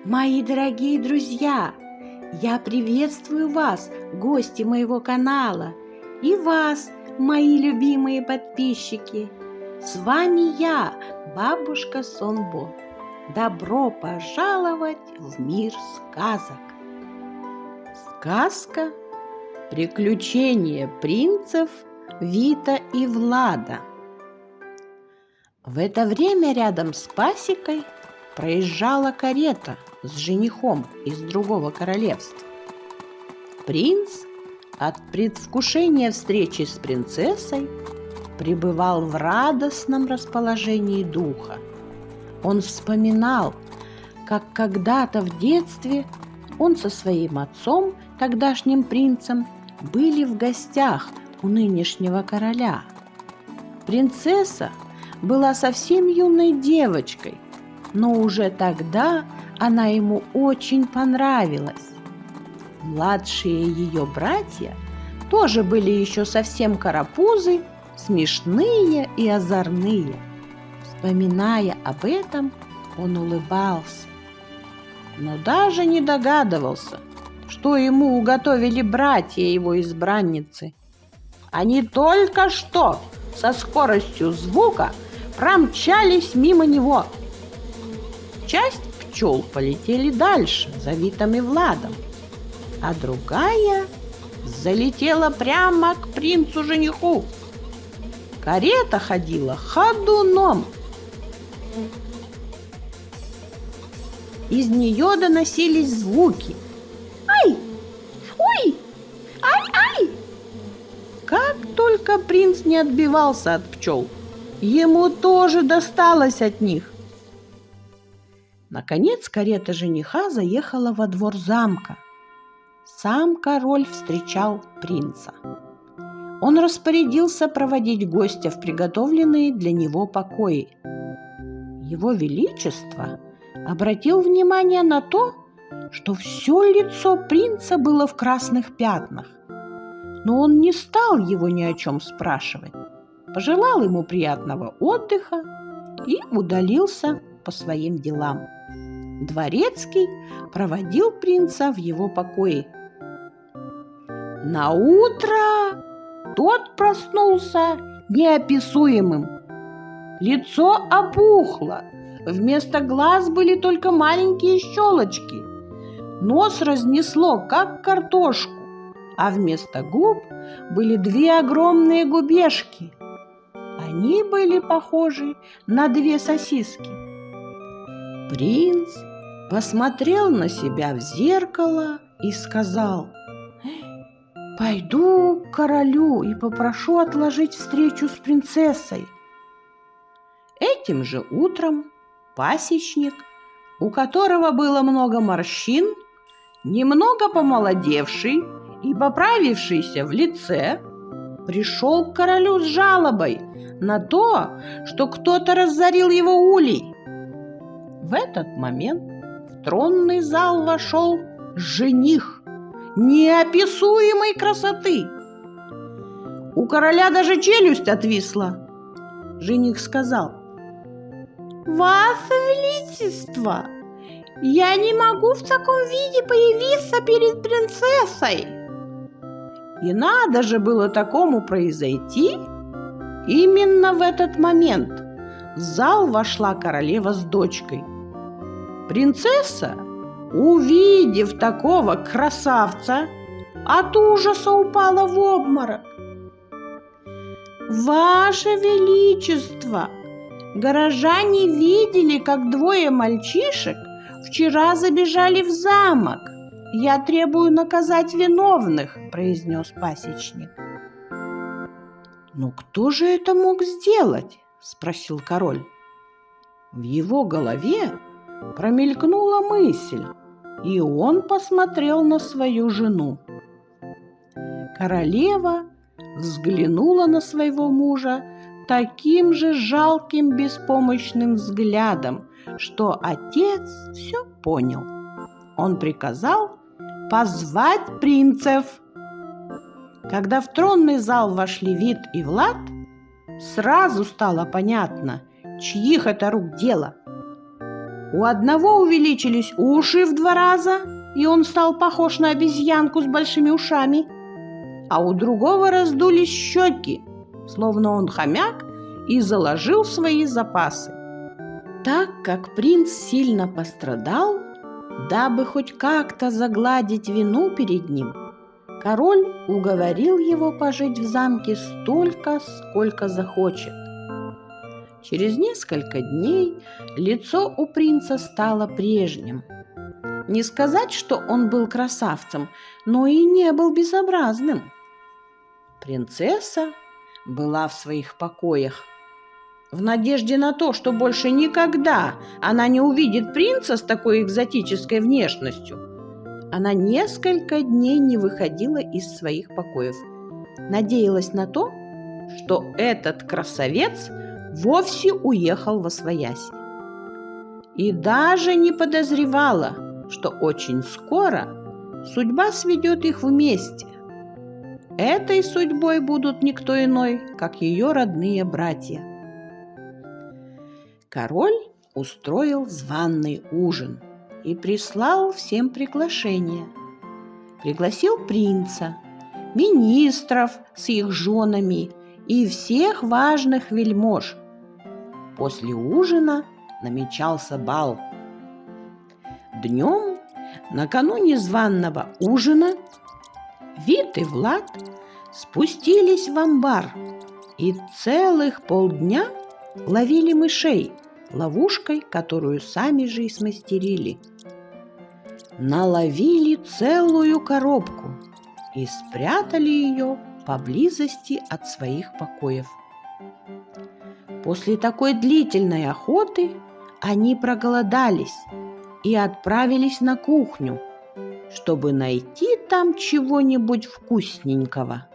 Мои дорогие друзья, я приветствую вас, гости моего канала, и вас, мои любимые подписчики. С вами я, бабушка Сонбо. Добро пожаловать в мир сказок. Сказка «Приключения принцев Вита и Влада». В это время рядом с пасекой проезжала карета с женихом из другого королевства. Принц от предвкушения встречи с принцессой пребывал в радостном расположении духа. Он вспоминал, как когда-то в детстве он со своим отцом, тогдашним принцем, были в гостях у нынешнего короля. Принцесса была совсем юной девочкой, но уже тогда она ему очень понравилась. Младшие ее братья тоже были еще совсем карапузы, смешные и озорные. Вспоминая об этом, он улыбался, но даже не догадывался, что ему уготовили братья его избранницы. Они только что со скоростью звука промчались мимо него. Часть пчел полетели дальше за Витом и Владом, а другая залетела прямо к принцу-жениху. Карета ходила ходуном. Из нее доносились звуки. «Ай! Ой! Ай-ай!» Как только принц не отбивался от пчел, ему тоже досталось от них. Наконец карета жениха заехала во двор замка. Сам король встречал принца. Он распорядился проводить гостя в приготовленные для него покои. Его Величество обратил внимание на то, что все лицо принца было в красных пятнах. Но он не стал его ни о чем спрашивать, пожелал ему приятного отдыха и удалился по своим делам. Дворецкий проводил принца в его покои. Наутро тот проснулся неописуемым. Лицо опухло, вместо глаз были только маленькие щелочки. Нос разнесло, как картошку, а вместо губ были две огромные губежки. Они были похожи на две сосиски. Принц посмотрел на себя в зеркало и сказал: «Пойду к королю и попрошу отложить встречу с принцессой». Этим же утром пасечник, у которого было много морщин, немного помолодевший и поправившийся в лице, пришел к королю с жалобой на то, что кто-то разорил его улей. В этот момент в тронный зал вошел жених неописуемой красоты. У короля даже челюсть отвисла. Жених сказал: «Ваше Величество, я не могу в таком виде появиться перед принцессой». И надо же было такому произойти. Именно в этот момент в зал вошла королева с дочкой. Принцесса, увидев такого красавца, от ужаса упала в обморок. «Ваше Величество, горожане видели, как двое мальчишек вчера забежали в замок. Я требую наказать виновных», – произнес пасечник. «Но кто же это мог сделать?» – спросил король. В его голове промелькнула мысль, и он посмотрел на свою жену. Королева взглянула на своего мужа таким же жалким, беспомощным взглядом, что отец все понял. Он приказал позвать принцев. Когда в тронный зал вошли Вит и Влад, сразу стало понятно, чьих это рук дело. У одного увеличились уши в 2 раза, и он стал похож на обезьянку с большими ушами, а у другого раздулись щеки, словно он хомяк и заложил свои запасы. Так как принц сильно пострадал, дабы хоть как-то загладить вину перед ним, король уговорил его пожить в замке столько, сколько захочет. Через несколько дней лицо у принца стало прежним. Не сказать, что он был красавцем, но и не был безобразным. Принцесса была в своих покоях. В надежде на то, что больше никогда она не увидит принца с такой экзотической внешностью, она несколько дней не выходила из своих покоев. Надеялась на то, что этот красавец вовсе уехал восвояси. И даже не подозревала, что очень скоро судьба сведет их вместе. Этой судьбой будут никто иной, как ее родные братья. Король устроил званый ужин и прислал всем приглашения. Пригласил принца, министров с их женами и всех важных вельмож. После ужина намечался бал. Днем, накануне званого ужина, Вит и Влад спустились в амбар и целых полдня ловили мышей ловушкой, которую сами же и смастерили. Наловили целую коробку и спрятали ее поблизости от своих покоев. После такой длительной охоты они проголодались и отправились на кухню, чтобы найти там чего-нибудь вкусненького.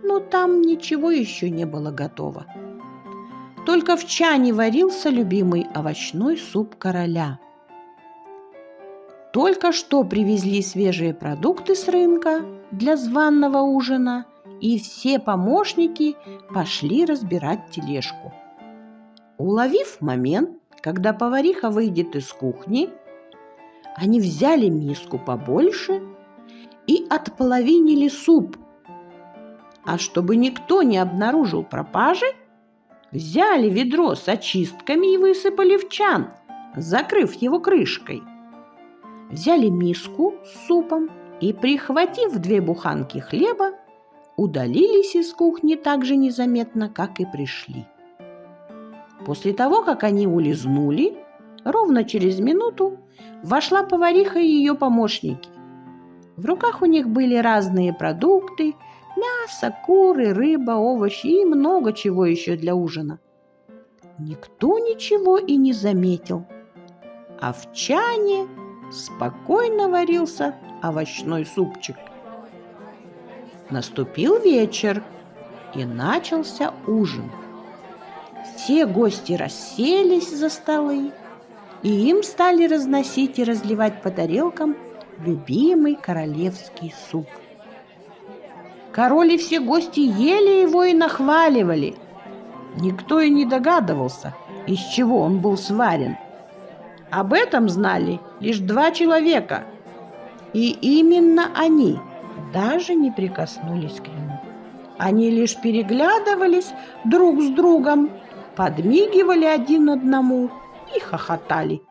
Но там ничего еще не было готово. Только в чане варился любимый овощной суп короля. Только что привезли свежие продукты с рынка для званого ужина, и все помощники пошли разбирать тележку. Уловив момент, когда повариха выйдет из кухни, они взяли миску побольше и отполовинили суп. А чтобы никто не обнаружил пропажи, взяли ведро с очистками и высыпали в чан, закрыв его крышкой. Взяли миску с супом и, прихватив 2 буханки хлеба, удалились из кухни так же незаметно, как и пришли. После того, как они улизнули, ровно через минуту вошла повариха и ее помощники. В руках у них были разные продукты: мясо, куры, рыба, овощи и много чего еще для ужина. Никто ничего и не заметил, а в чане спокойно варился овощной супчик. Наступил вечер, и начался ужин. Все гости расселись за столы, и им стали разносить и разливать по тарелкам любимый королевский суп. Король и все гости ели его и нахваливали. Никто и не догадывался, из чего он был сварен. Об этом знали лишь 2 человека, и именно они даже не прикоснулись к нему. Они лишь переглядывались друг с другом, подмигивали один одному и хохотали.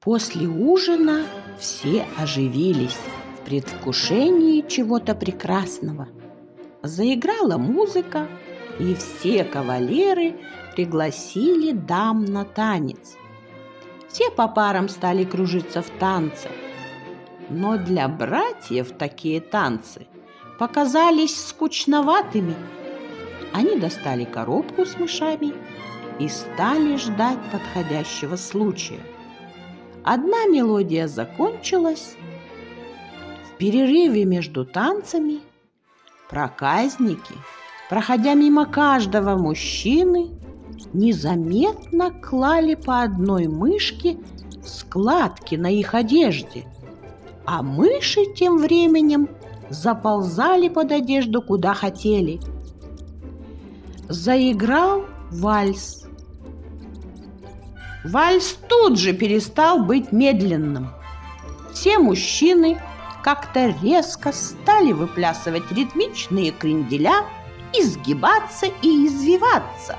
После ужина все оживились в предвкушении чего-то прекрасного. Заиграла музыка, и все кавалеры пригласили дам на танец. Все по парам стали кружиться в танце. Но для братьев такие танцы показались скучноватыми. Они достали коробку с мышами и стали ждать подходящего случая. Одна мелодия закончилась. В перерыве между танцами проказники, проходя мимо каждого мужчины, незаметно клали по одной мышке складки на их одежде, а мыши тем временем заползали под одежду куда хотели. Заиграл вальс. Вальс тут же перестал быть медленным. Все мужчины как-то резко стали выплясывать ритмичные кренделя, изгибаться и извиваться.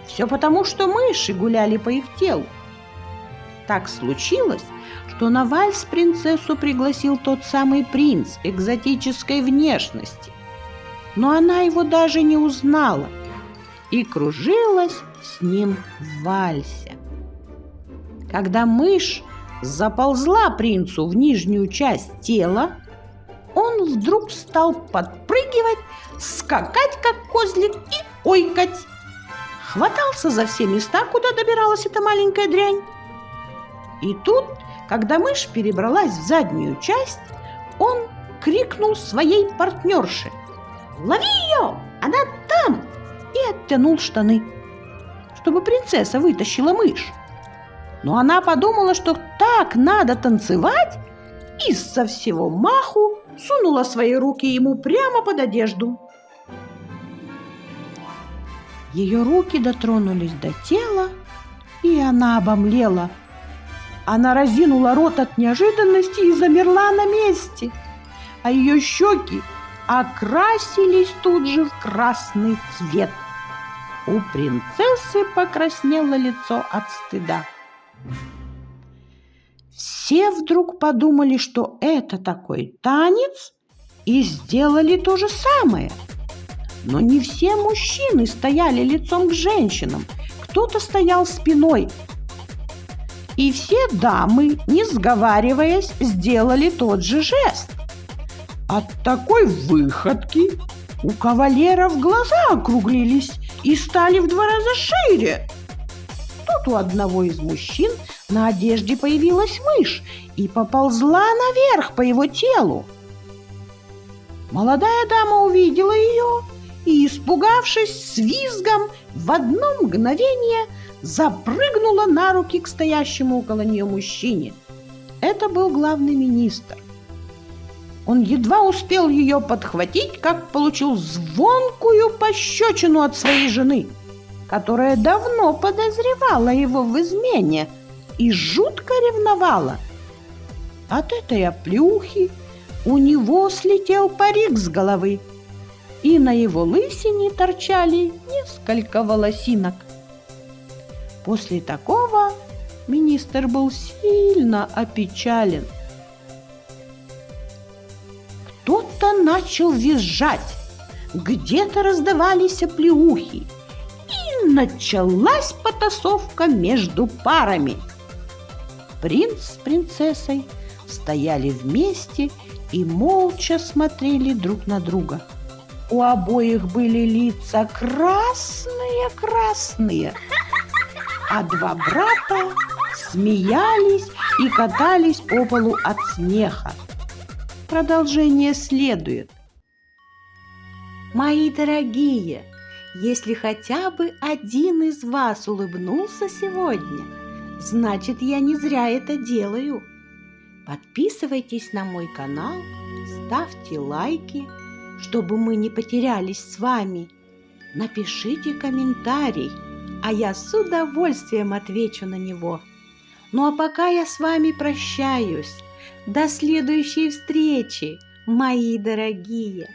Все потому, что мыши гуляли по их телу. Так случилось, что на вальс принцессу пригласил тот самый принц экзотической внешности. Но она его даже не узнала и кружилась с ним в вальсе. Когда мышь заползла принцу в нижнюю часть тела, он вдруг стал подпрыгивать, скакать, как козлик, и ойкать. Хватался за все места, куда добиралась эта маленькая дрянь. И тут, когда мышь перебралась в заднюю часть, он крикнул своей партнерше: «Лови ее! Она там!» и оттянул штаны, чтобы принцесса вытащила мышь. Но она подумала, что так надо танцевать, и со всего маху сунула свои руки ему прямо под одежду. Ее руки дотронулись до тела, и она обомлела. Она разинула рот от неожиданности и замерла на месте, а ее щеки окрасились тут же в красный цвет. У принцессы покраснело лицо от стыда. Все вдруг подумали, что это такой танец, и сделали то же самое. Но не все мужчины стояли лицом к женщинам, кто-то стоял спиной. И все дамы, не сговариваясь, сделали тот же жест. От такой выходки у кавалеров глаза округлились и стали в 2 раза шире. Тут у одного из мужчин на одежде появилась мышь и поползла наверх по его телу. Молодая дама увидела ее и, испугавшись, с визгом в одно мгновение запрыгнула на руки к стоящему около нее мужчине. Это был главный министр. Он едва успел ее подхватить, как получил звонкую пощечину от своей жены, которая давно подозревала его в измене и жутко ревновала. От этой оплеухи у него слетел парик с головы, и на его лысине торчали несколько волосинок. После такого министр был сильно опечален. Кто-то начал визжать, где-то раздавались оплеухи, и началась потасовка между парами. Принц с принцессой стояли вместе и молча смотрели друг на друга. У обоих были лица красные-красные, а 2 брата смеялись и катались по полу от смеха. Продолжение следует. Мои дорогие, если хотя бы один из вас улыбнулся сегодня, значит, я не зря это делаю. Подписывайтесь на мой канал, ставьте лайки, чтобы мы не потерялись с вами. Напишите комментарий, а я с удовольствием отвечу на него. Ну а пока я с вами прощаюсь. До следующей встречи, мои дорогие!